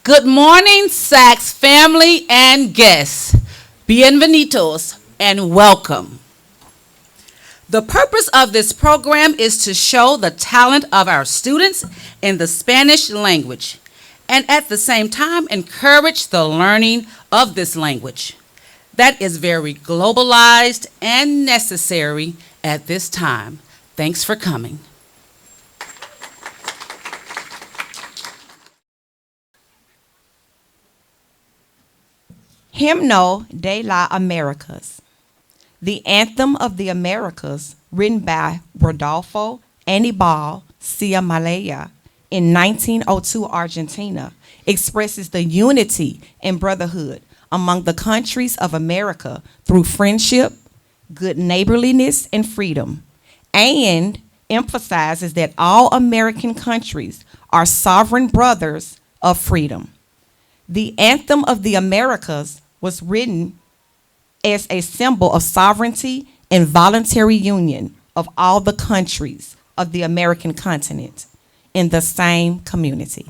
Good morning, SACS family and guests. Bienvenidos and welcome. The purpose of this program is to show the talent of our students in the Spanish language and at the same time encourage the learning of this language that is very globalized and necessary at this time. Thanks for coming. Himno de la Americas, the Anthem of the Americas, written by Rodolfo Anibal Ciamalaya in 1902 Argentina, expresses the unity and brotherhood among the countries of America through friendship, good neighborliness, and freedom, and emphasizes that all American countries are sovereign brothers of freedom. The Anthem of the Americas was written as a symbol of sovereignty and voluntary union of all the countries of the American continent in the same community.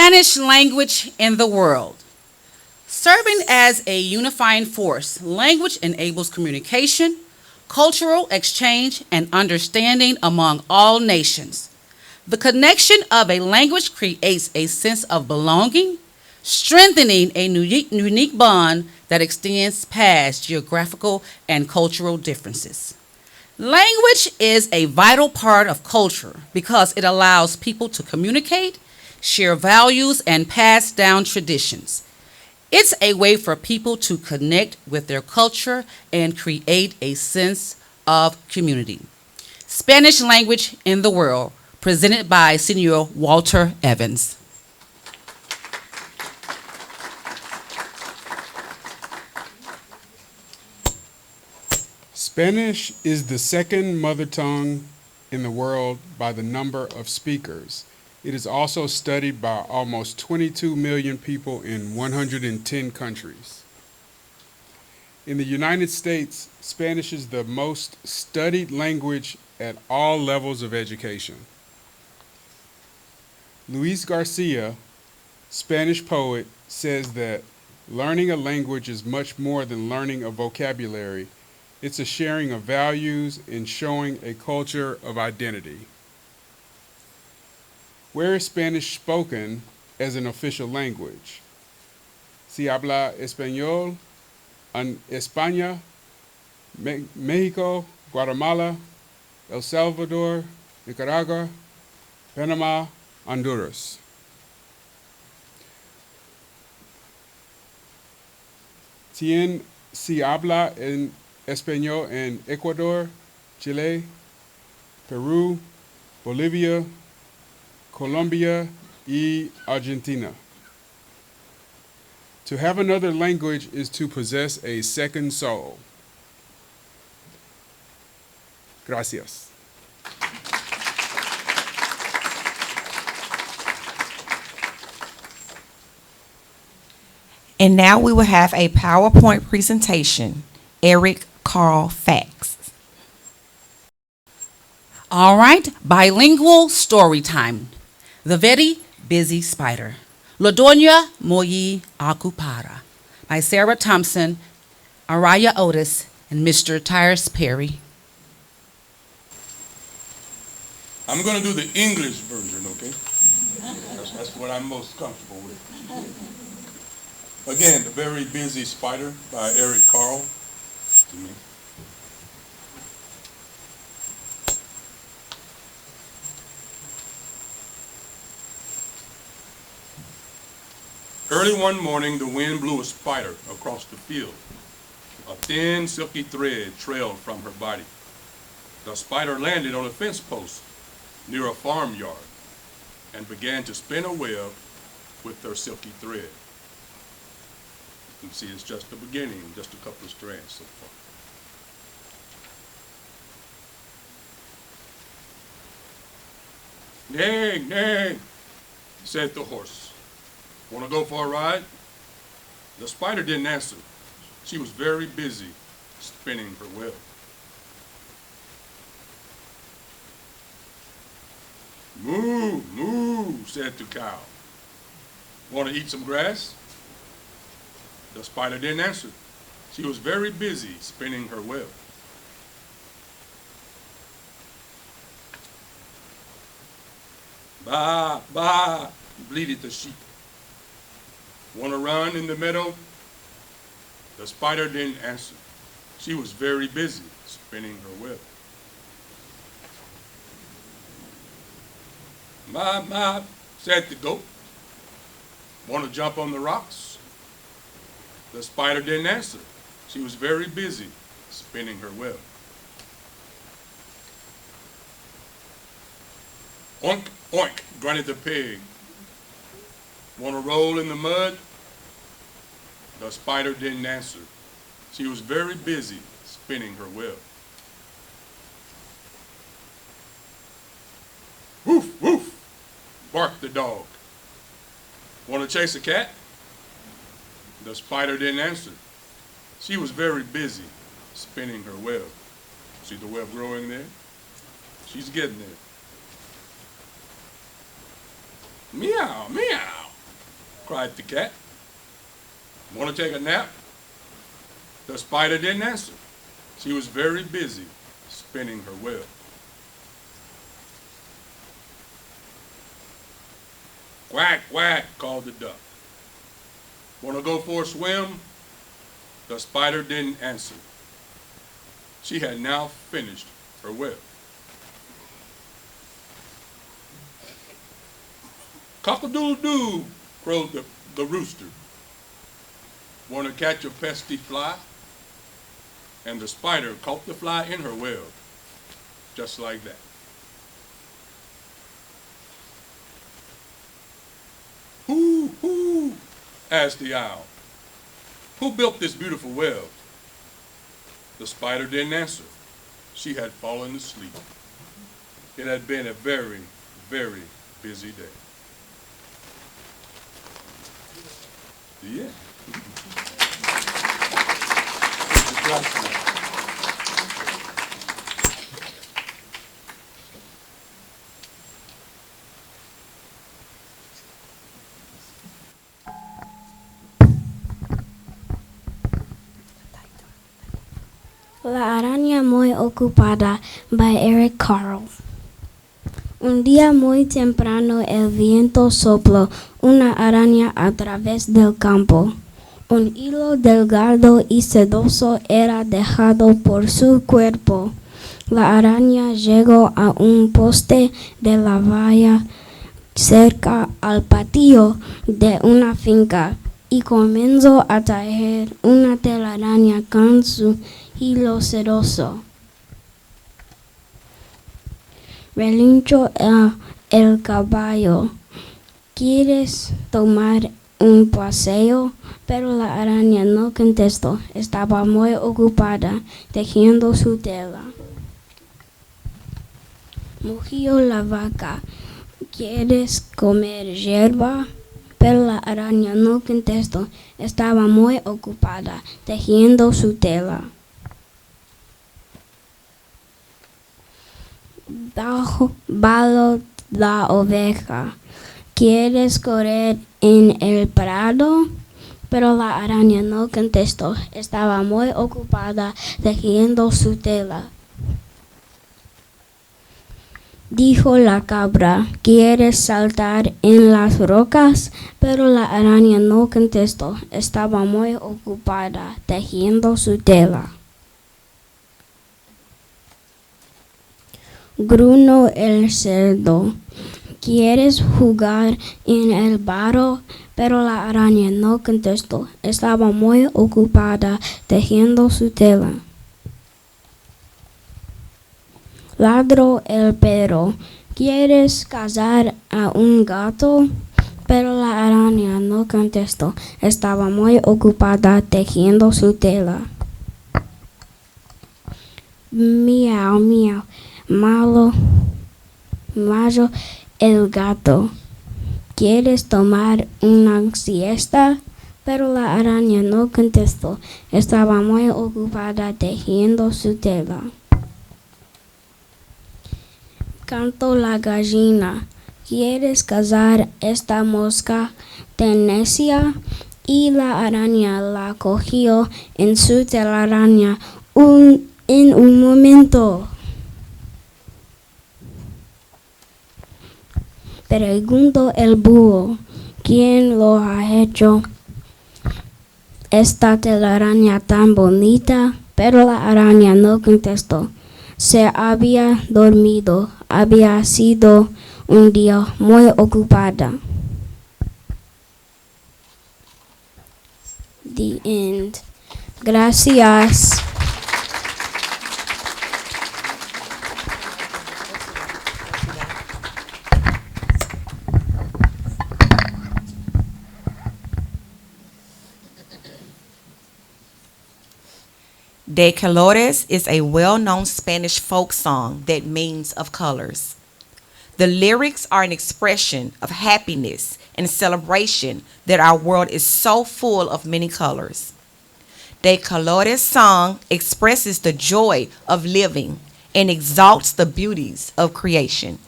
Spanish language in the world. Serving as a unifying force, language enables communication, cultural exchange, and understanding among all nations. The connection of a language creates a sense of belonging, strengthening a unique bond that extends past geographical and cultural differences. Language is a vital part of culture because it allows people to communicate, share values, and pass down traditions. It's a way for people to connect with their culture and create a sense of community. Spanish language in the world, presented by Senior Walter Evans. Spanish is the second mother tongue in the world by the number of speakers. It is also studied by almost 22 million people in 110 countries. In the United States, Spanish is the most studied language at all levels of education. Luis Garcia, Spanish poet, says that learning a language is much more than learning a vocabulary. It's a sharing of values and showing a culture of identity. Where is Spanish spoken as an official language? Se habla español en España, Mexico, Guatemala, El Salvador, Nicaragua, Panama, Honduras. Tien se habla en español en Ecuador, Chile, Peru, Bolivia, Colombia, y Argentina. To have another language is to possess a second soul. Gracias. And now we will have a PowerPoint presentation. Eric Carl Facts. All right, bilingual story time. The Very Busy Spider. La Doña Muy Ocupada by Sarah Thompson, Araya Otis, and Mr. Tyrus Perry. I'm going to do the English version, okay? That's what I'm most comfortable with. Again, The Very Busy Spider by Eric Carle. To me. Early one morning, the wind blew a spider across the field. A thin, silky thread trailed from her body. The spider landed on a fence post near a farmyard and began to spin a web with her silky thread. You can see it's just the beginning, just a couple of strands so far. Nay, nay, said the horse. Want to go for a ride? The spider didn't answer. She was very busy spinning her web. Moo, moo, said the cow. Want to eat some grass? The spider didn't answer. She was very busy spinning her web. Baa, baa, bleated the sheep. Want to run in the meadow? The spider didn't answer. She was very busy spinning her web. Ma, ma, said the goat. Want to jump on the rocks? The spider didn't answer. She was very busy spinning her web. Oink, oink, grunted the pig. Want to roll in the mud? The spider didn't answer. She was very busy spinning her web. Woof, woof, barked the dog. Want to chase a cat? The spider didn't answer. She was very busy spinning her web. See the web growing there? She's getting there. Meow, meow, cried the cat. Want to take a nap? The spider didn't answer. She was very busy spinning her web. Quack, quack, called the duck. Want to go for a swim? The spider didn't answer. She had now finished her web. Cock-a-doodle-doo, crowed the rooster. Want to catch a pesky fly? And the spider caught the fly in her web, just like that. Who, asked the owl. Who built this beautiful web? The spider didn't answer. She had fallen asleep. It had been a very, very busy day. The end. La araña muy ocupada by Eric Carle. Un día muy temprano el viento sopló una araña a través del campo. Un hilo delgado y sedoso era dejado por su cuerpo. La araña llegó a un poste de la valla cerca al patio de una finca y comenzó a tejer una telaraña con su hilo sedoso. Relinchó el caballo. ¿Quieres tomar un paseo? Pero la araña no contestó. Estaba muy ocupada tejiendo su tela. Mugió la vaca. ¿Quieres comer hierba? Pero la araña no contestó. Estaba muy ocupada tejiendo su tela. Balo la oveja. ¿Quieres correr en el prado? Pero la araña no contestó. Estaba muy ocupada tejiendo su tela. Dijo la cabra, ¿quieres saltar en las rocas? Pero la araña no contestó. Estaba muy ocupada tejiendo su tela. Gruñó el cerdo. ¿Quieres jugar en el barro? Pero la araña no contestó. Estaba muy ocupada tejiendo su tela. Ladró el perro. ¿Quieres cazar a un gato? Pero la araña no contestó. Estaba muy ocupada tejiendo su tela. Miau, miau. Malo el gato. ¿Quieres tomar una siesta? Pero la araña no contestó. Estaba muy ocupada tejiendo su tela. Cantó la gallina. ¿Quieres cazar esta mosca de necia? Y la araña la cogió en su telaraña en un momento. Preguntó el búho, ¿quién lo ha hecho esta telaraña tan bonita? Pero la araña no contestó. Se había dormido. Había sido un día muy ocupada. The end. Gracias. De colores is a well-known Spanish folk song that means of colors. The lyrics are an expression of happiness and celebration that our world is so full of many colors. De colores song expresses the joy of living and exalts the beauties of creation.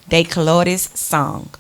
De colores song.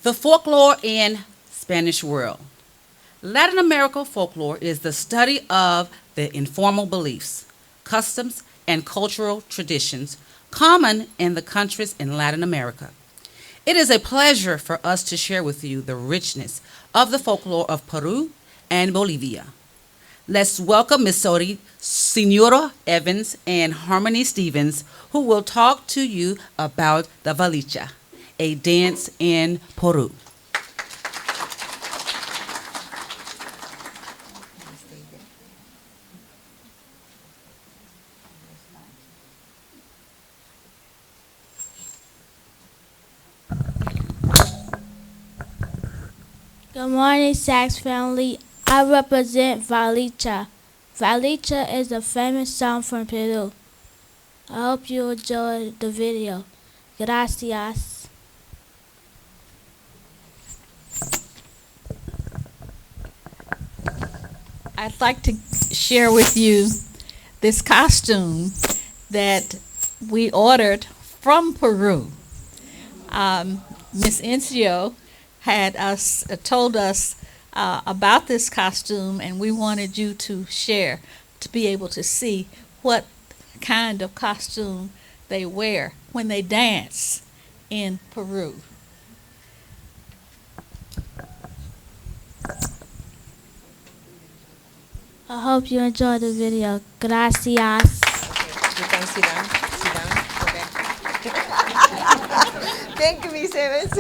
The folklore in Spanish world. Latin American folklore is the study of the informal beliefs, customs, and cultural traditions common in the countries in Latin America. It is a pleasure for us to share with you the richness of the folklore of Peru and Bolivia. Let's welcome Ms. Senora Evans and Harmony Stevens, who will talk to you about the valicha, a dance in Peru. Good morning, SACS family. I represent Valicha. Valicha is a famous song from Peru. I hope you enjoy the video. Gracias. I'd like to share with you this costume that we ordered from Peru. Ms.Incio had told us about this costume, and we wanted you to share, to be able to see what kind of costume they wear when they dance in Peru. I hope you enjoy the video. Gracias. You can sit down. Sit down. Okay. Thank you, Miss Evans.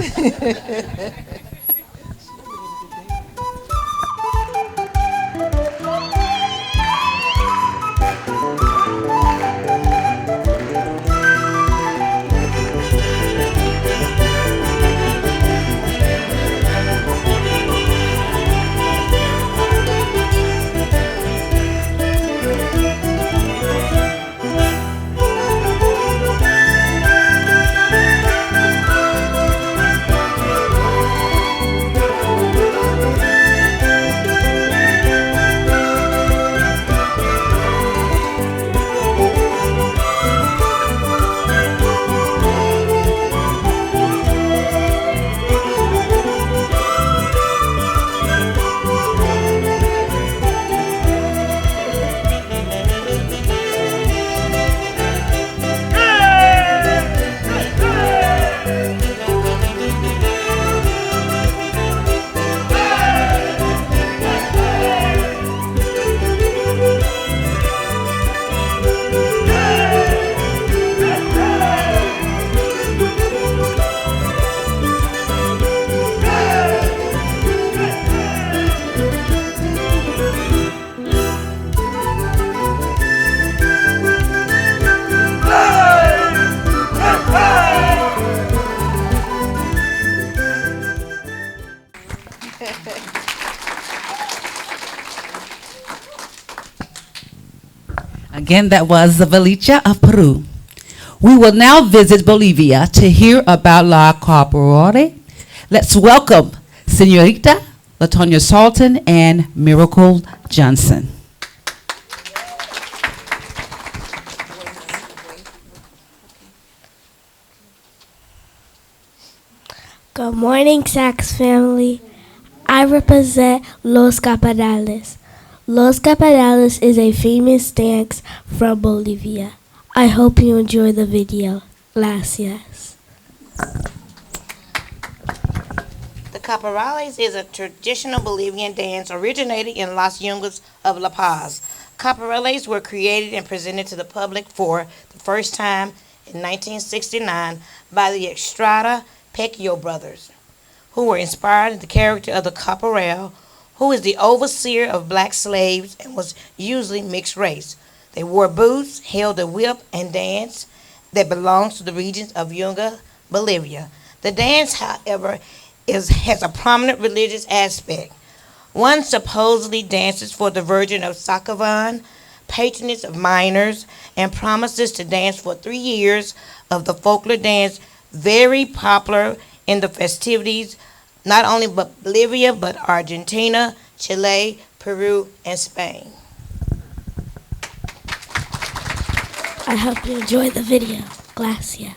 Again, that was the valicha of Peru. We will now visit Bolivia to hear about La Caporale. Let's welcome Senorita Latonya Salton and Miracle Johnson. Good morning, SACS family. I represent Los Caporales. Los Caporales is a famous dance from Bolivia. I hope you enjoy the video. Gracias. The Caporales is a traditional Bolivian dance originated in Las Yungas of La Paz. Caporales were created and presented to the public for the first time in 1969 by the Estrada Pecchio brothers, who were inspired in the character of the caporal, who is the overseer of black slaves and was usually mixed race. They wore boots, held a whip, and danced that belongs to the regions of Yunga, Bolivia. The dance, however, has a prominent religious aspect. One supposedly dances for the Virgin of Sacavan, patroness of miners, and promises to dance for 3 years of the folklore dance, very popular in the festivities, not only but Bolivia, but Argentina, Chile, Peru, and Spain. I hope you enjoy the video. Gracias.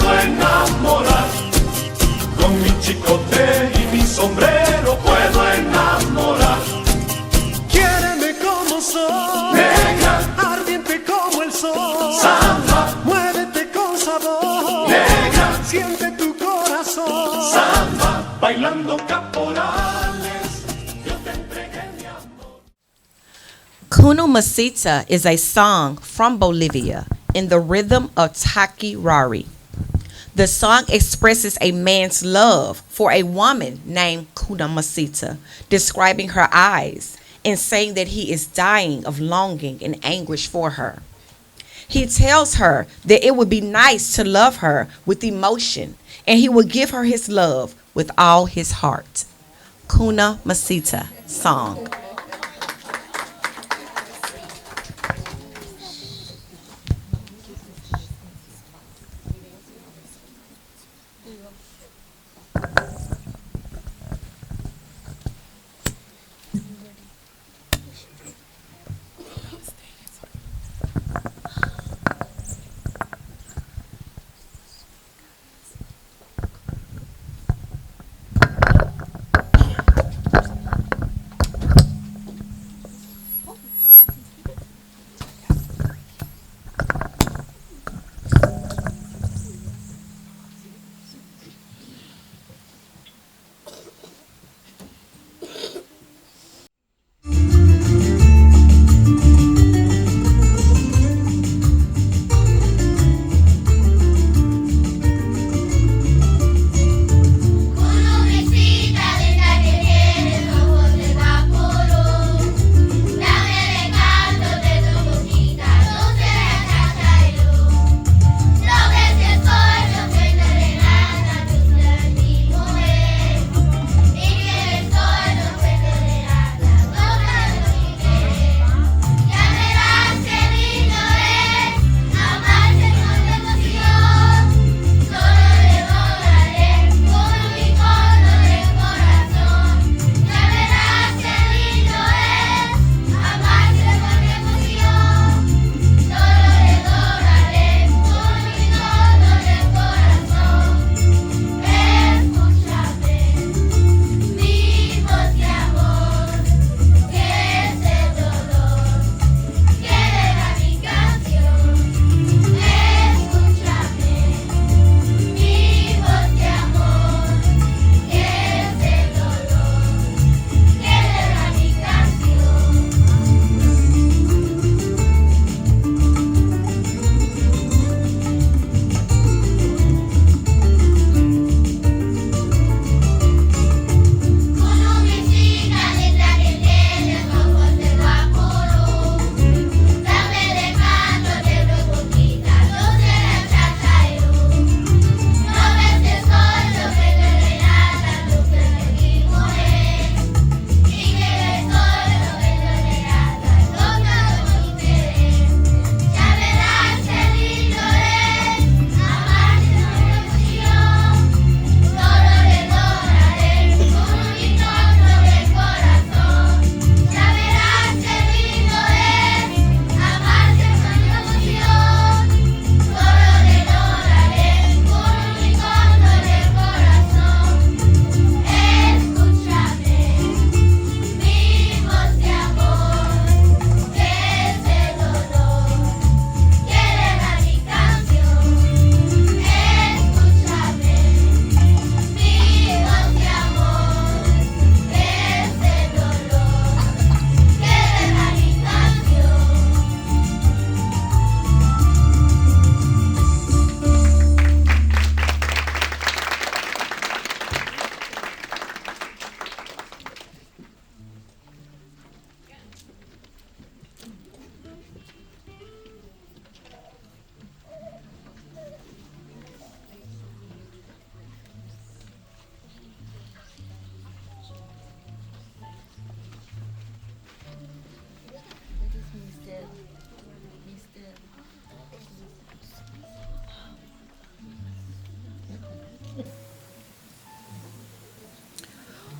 puedo enamorar. Con mi chicote y mi sombrero puedo enamorar. Quiéreme como soy, Negra, ardiente como el sol. samba, Muévete con sabor, negra, siente tu corazón. samba, bailando caporales. Yo te entregué mi amor. Kuna Masita is a song from Bolivia in the rhythm of Taki Rari. The song expresses a man's love for a woman named Kuna Masita, describing her eyes and saying that he is dying of longing and anguish for her. He tells her that it would be nice to love her with emotion and he would give her his love with all his heart. Kuna Masita song.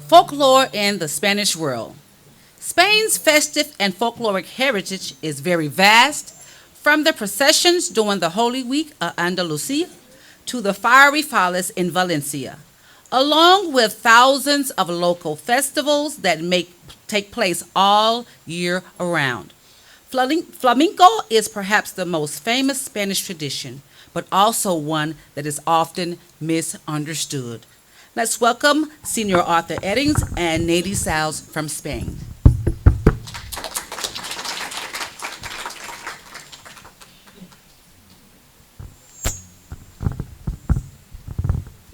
Folklore in the Spanish world. Spain's festive and folkloric heritage is very vast, from the processions during the Holy Week of Andalusia to the fiery Fallas in Valencia, along with thousands of local festivals that take place all year around. Flamenco is perhaps the most famous Spanish tradition, but also one that is often misunderstood. Let's welcome Senior Arthur Eddings and Nady Sales from Spain.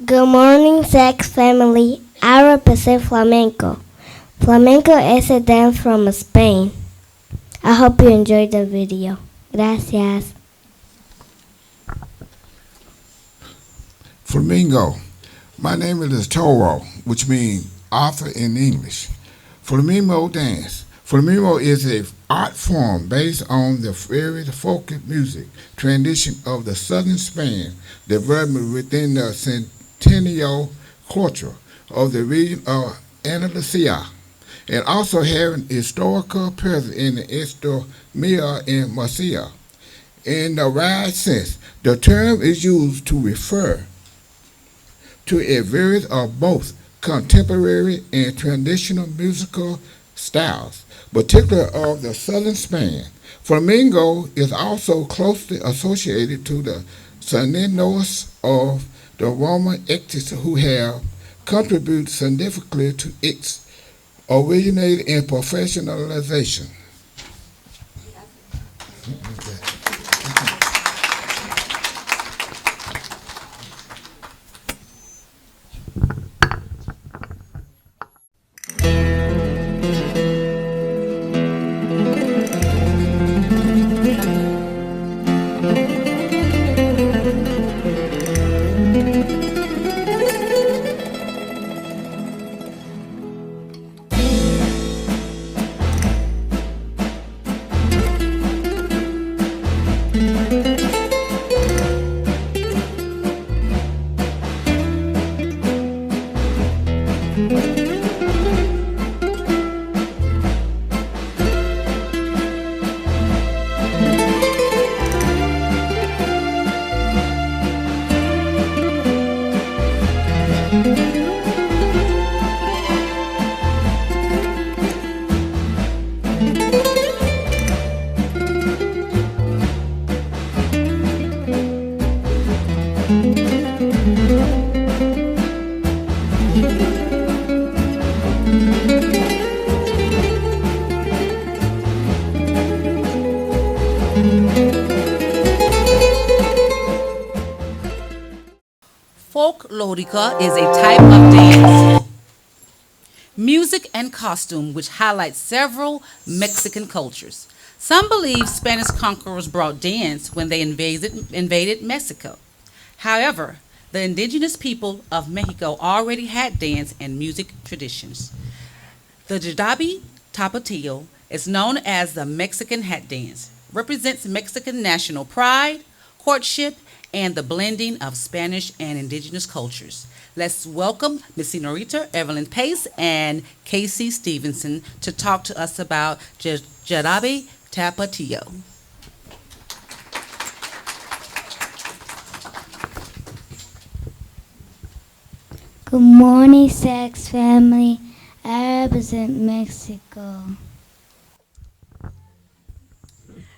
Good morning, SACS family. I represent flamenco. Flamenco is a dance from Spain. I hope you enjoyed the video. Gracias. Flamingo. My name is Toro, which means Arthur in English. Flamenco dance. Flamenco is an art form based on the very folk music tradition of the southern Spain, developed within the centennial culture of the region of Andalusia, and also having historical presence in the Estormia and Murcia. In the right sense, the term is used to refer to a variety of both contemporary and traditional musical styles, particularly of the southern Spain. Flamenco is also closely associated to the sonidos of the Roman actors who have contributed significantly to its originated and professionalization. Folklorica is a type of dance, music, and costume which highlights several Mexican cultures. Some believe Spanish conquerors brought dance when they invaded Mexico. However, the indigenous people of Mexico already had dance and music traditions. The Jarabe Tapatio is known as the Mexican hat dance, represents Mexican national pride, courtship, and the blending of Spanish and indigenous cultures. Let's welcome Ms. Senorita Evelyn Pace and Casey Stevenson to talk to us about Jarabe Tapatio. Good morning, SACS family. I represent Mexico.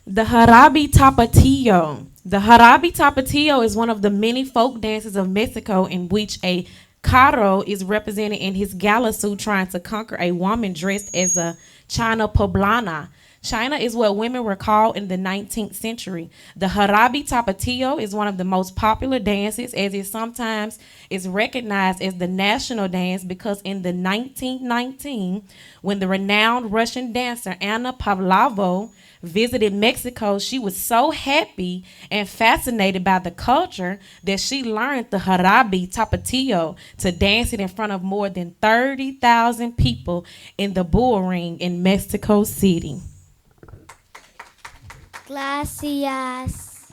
The Jarabe Tapatio. The Jarabe Tapatio is one of the many folk dances of Mexico in which a charro is represented in his gala suit trying to conquer a woman dressed as a China poblana. China is what women were called in the 19th century. The Jarabe Tapatio is one of the most popular dances, as it sometimes is recognized as the national dance because in the 1919, when the renowned Russian dancer Anna Pavlova visited Mexico, she was so happy and fascinated by the culture that she learned the Jarabe Tapatio to dance it in front of more than 30,000 people in the bull ring in Mexico City. Gracias.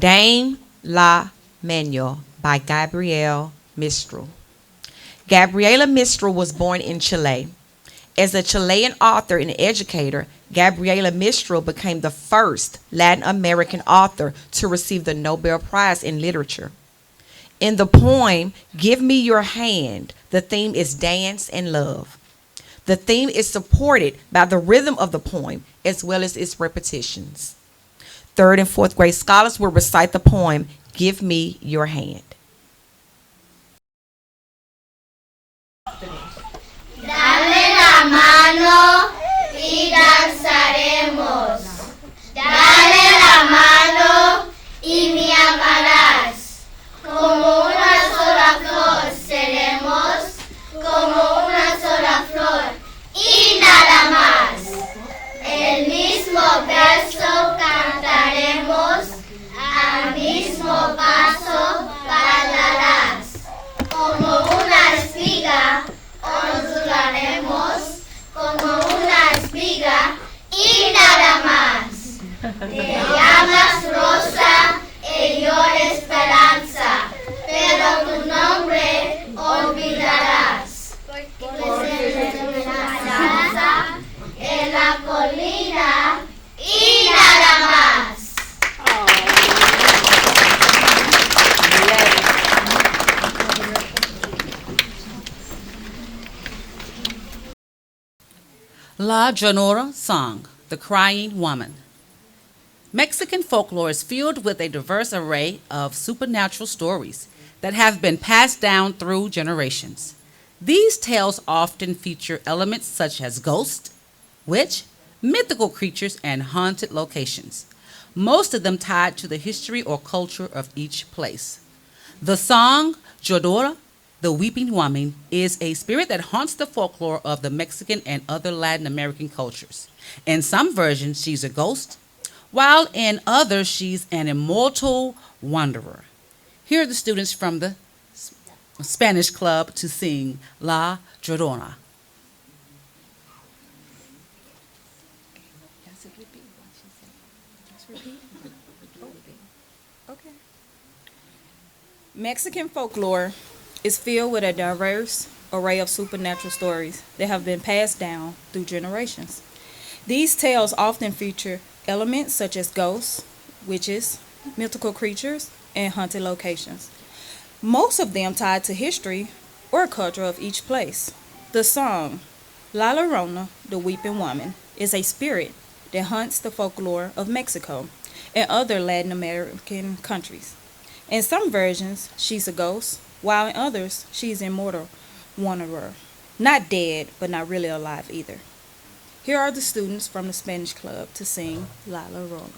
Dame La Manuel by Gabriela Mistral. Gabriela Mistral was born in Chile. As a Chilean author and educator, Gabriela Mistral became the first Latin American author to receive the Nobel Prize in Literature. In the poem, Give Me Your Hand, the theme is dance and love. The theme is supported by the rhythm of the poem as well as its repetitions. Third and fourth grade scholars will recite the poem, Give Me Your Hand. Dame la mano y danzaremos. Dame la mano y me amarás. Como una sola flor seremos, como una sola flor y nada más. El mismo verso cantaremos, al mismo paso bailarás. Como una espiga ondularemos, como una espiga y nada más. Te llamas Rosa y yo Esperanza, pero tu nombre olvidarás. Porque te danza en la colina y nada más. La Llorona song, The Crying Woman. Mexican folklore is filled with a diverse array of supernatural stories that have been passed down through generations. These tales often feature elements such as ghosts, witch, mythical creatures, and haunted locations, most of them tied to the history or culture of each place. The song Llorona, the Weeping Woman, is a spirit that haunts the folklore of the Mexican and other Latin American cultures. In some versions, she's a ghost, while in others, she's an immortal wanderer. Here are the students from the Spanish Club to sing La Llorona. Mexican folklore is filled with a diverse array of supernatural stories that have been passed down through generations. These tales often feature elements such as ghosts, witches, mythical creatures, and haunted locations, most of them tied to history or culture of each place. The song La Llorona, the Weeping Woman, is a spirit that haunts the folklore of Mexico and other Latin American countries. In some versions, she's a ghost, while in others, she's an immortal wanderer. Not dead, but not really alive either. Here are the students from the Spanish Club to sing La Llorona.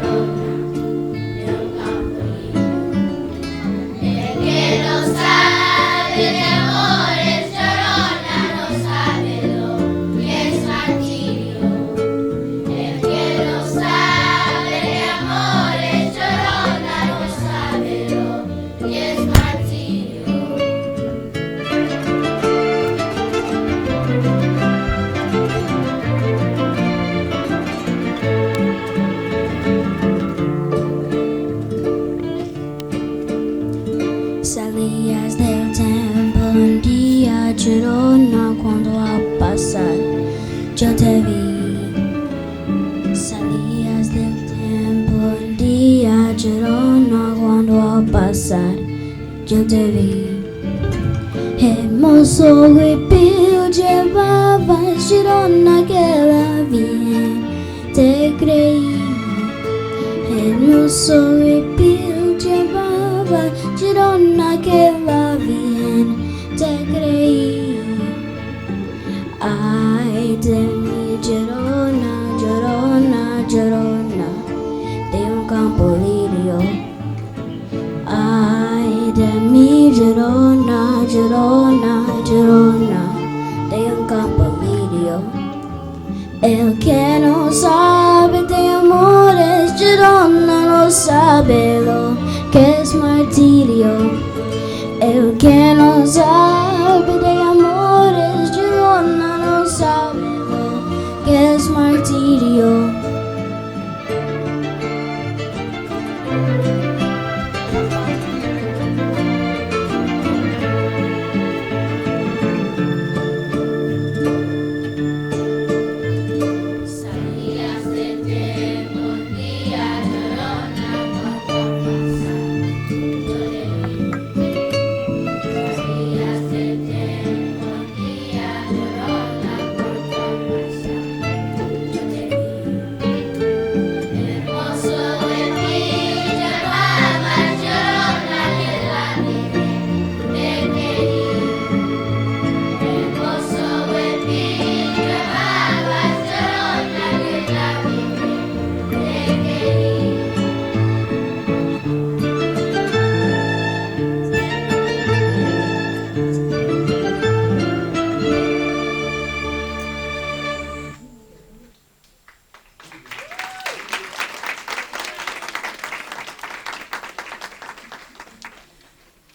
Llorona, Girona cuando al pasar yo te vi. Hermoso huipil llevabas, Girona queda bien, te creí. Hermoso huipil llevabas, Girona queda bien, te creí. Ay de mi Girona, Girona, Girona, de un campo lirio. Ay de mi Girona, Girona, Girona, de un campo lirio. El que no sabe de amores, Girona no sabe lo que es martirio. El que no sabe de amores, Girona no sabe lo que es martirio.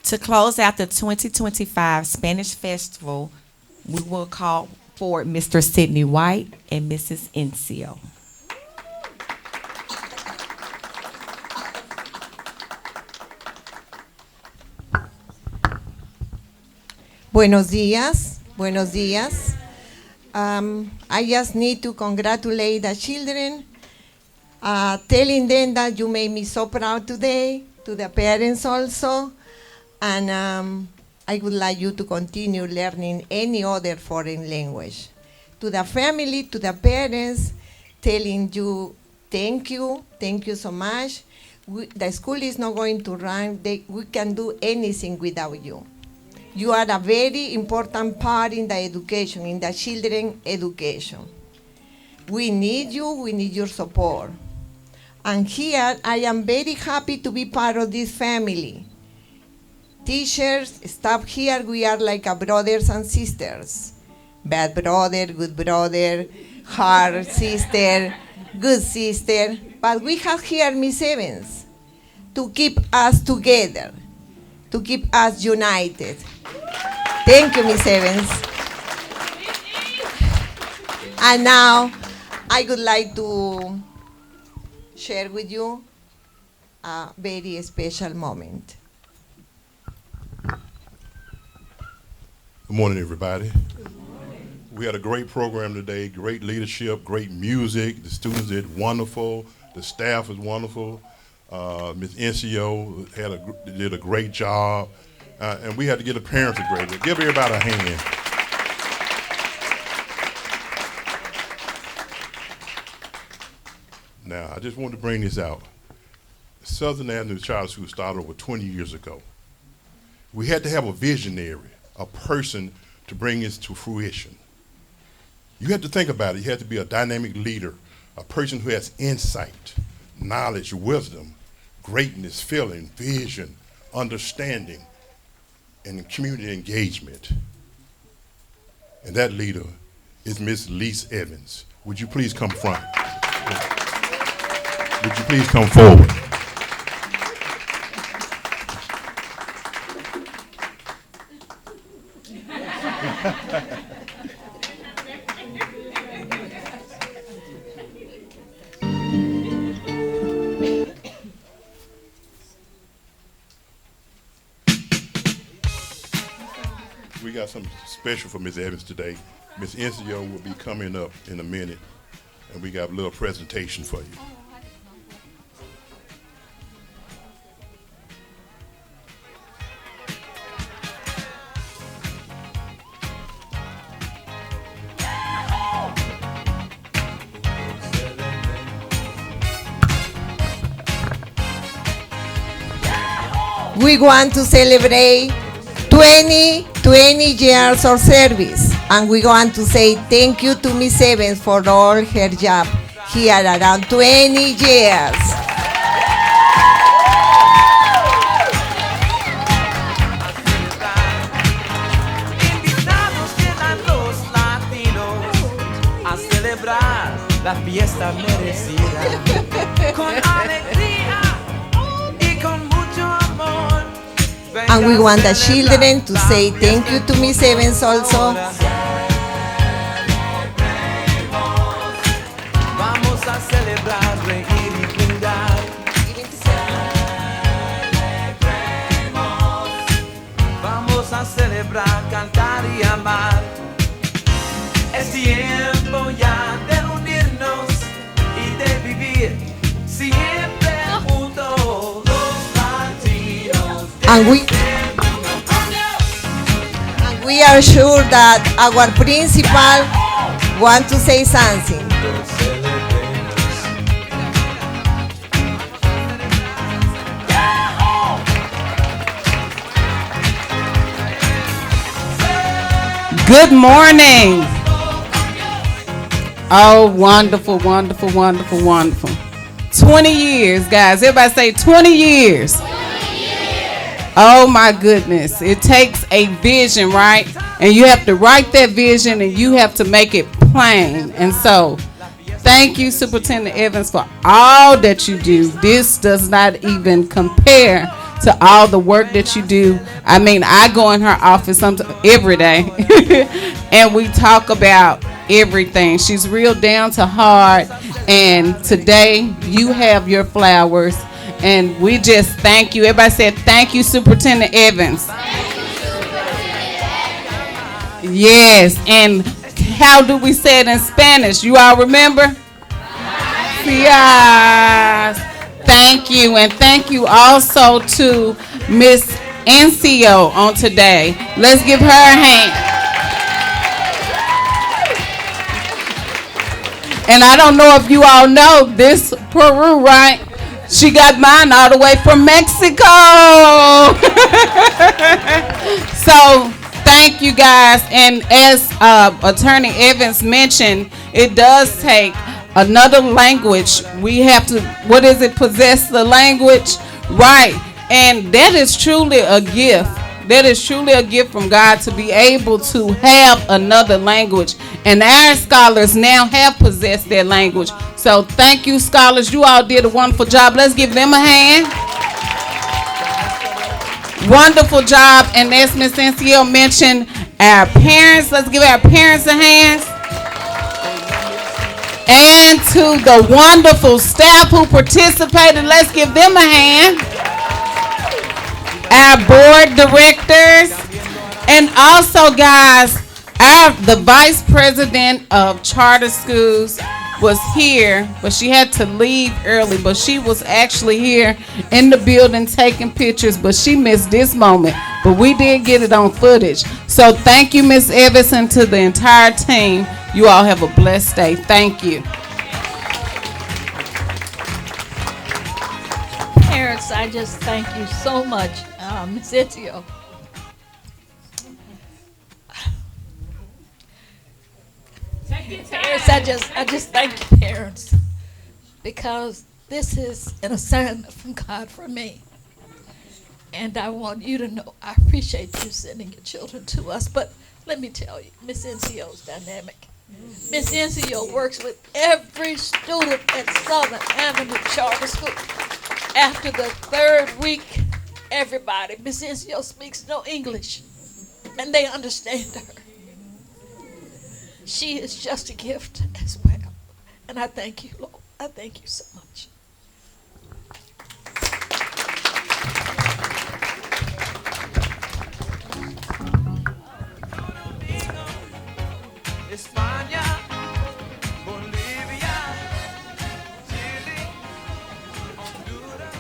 To close out the 2025 Spanish Festival, we will call for Mr. Sidney White and Mrs. Incio. Buenos días, buenos días. I just need to congratulate the children, telling them that you made me so proud today, to the parents also, and I would like you to continue learning any other foreign language. To the family, to the parents, telling you thank you so much. The school is not going to run, we can do anything without you. You are a very important part in the education, in the children education. We need you, we need your support. And here, I am very happy to be part of this family. Teachers, staff here, we are like a brothers and sisters. Bad brother, good brother, hard sister, good sister. But we have here Miss Evans to keep us together, to keep us united. Thank you, Miss Evans. And now, I would like to share with you a very special moment. Good morning, everybody. We had a great program today, great leadership, great music. The students did wonderful. The staff was wonderful. Ms.Incio did a great job. And we had to give the parents a great job. Give everybody a hand. Now, I just wanted to bring this out. Southern Avenue Charter School started over 20 years ago. We had to have a visionary, a person to bring this to fruition. You have to think about it. You have to be a dynamic leader, a person who has insight, knowledge, wisdom, greatness, feeling, vision, understanding, and community engagement. And that leader is Miss Lise Evans. Would you please come front? Would you please come forward? We got something special for Ms. Evans today. Ms.Incio will be coming up in a minute, and we got a little presentation for you. we want to celebrate 20 years of service. And we want to say thank you to Miss Evans for all her job here around 20 years. Invitados quedan los latinos a celebrar la fiesta merecida. Con alegría y con mucho amor. And we want the children to say thank you to Miss Evans also. Vamos a celebrar, reír y brindar. Vamos a celebrar, cantar y amar. Es tiempo ya de unirnos y de vivir siempre juntos los latinos. And we are sure that our principal want to say something. Good morning. Oh, wonderful, wonderful, wonderful, wonderful. 20 years, guys. Everybody say 20 years. Oh my goodness. It takes a vision, right? And you have to write that vision and you have to make it plain. And so, thank you, Superintendent Evans, for all that you do. This does not even compare to all the work that you do. I mean, I go in her office every day and we talk about everything. She's real down to heart. And today you have your flowers. And we just thank you. Everybody said, thank you, Superintendent Evans. Yes. And how do we say it in Spanish? You all remember? Yes. Thank you. And thank you also to Ms.Incio on today. Let's give her a hand. And I don't know if you all know this Peru, right? She got mine all the way from Mexico. So thank you guys. And as Attorney Evans mentioned, it does take another language. We have to, what is it, possess the language? Right. And that is truly a gift. That is truly a gift from God to be able to have another language. And our scholars now have possessed their language. So thank you, scholars. You all did a wonderful job. Let's give them a hand. Wonderful job. And as Ms.Incio mentioned, our parents. Let's give our parents a hand. And to the wonderful staff who participated, let's give them a hand. Our board directors, and also, guys, the vice president of charter schools was here, but she had to leave early, but she was actually here in the building taking pictures, but she missed this moment, but we did get it on footage. So thank you, Ms. Evans, and to the entire team. You all have a blessed day. Thank you. Parents, I just thank you so much, Ms.Incio. Parents, I just thank you, parents, because this is an assignment from God for me. And I want you to know I appreciate you sending your children to us. But let me tell you, Ms.Incio's dynamic. Ms.Incio works with every student at Southern Avenue Charter School. After the third week, everybody, Ms.Incio speaks no English, and they understand her. She is just a gift as well. And I thank you, Lord. I thank you so much. España, Bolivia, Chile, Honduras.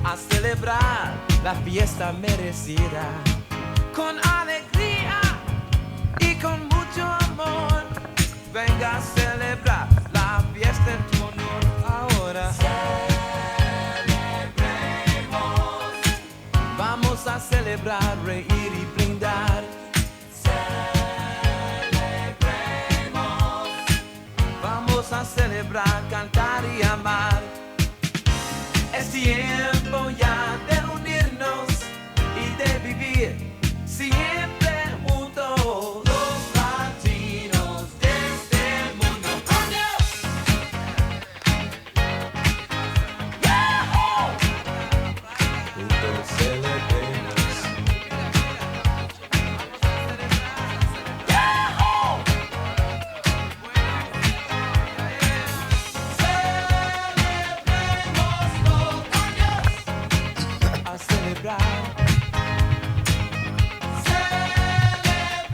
a celebrar la fiesta merecida. Con alegría y con mucho amor, venga a celebrar la fiesta en tu honor ahora. Celebremos. Vamos a celebrar, reír y brindar. Celebremos. Vamos a celebrar, cantar y amar. Es tiempo ya de unirnos y de vivir siempre juntos. Los latinos de este mundo. Juntos celebremos. A celebrar.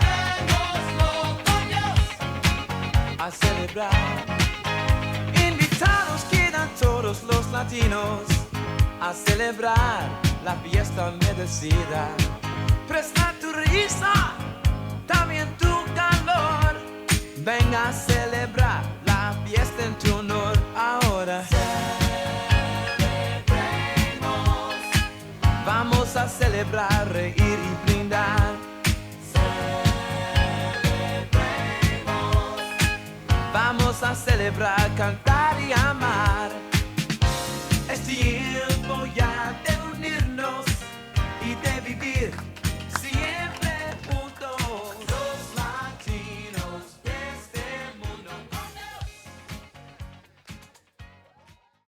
Celebrémoslo con Dios. A celebrar. Invitados quedan todos los latinos a celebrar la fiesta merecida. Presta tu risa, también tu calor. Venga a celebrar la fiesta en tu honor ahora. Vamos a celebrar, reír y brindar. Celebremos. Vamos a celebrar, cantar y amar. Es tiempo ya de unirnos y de vivir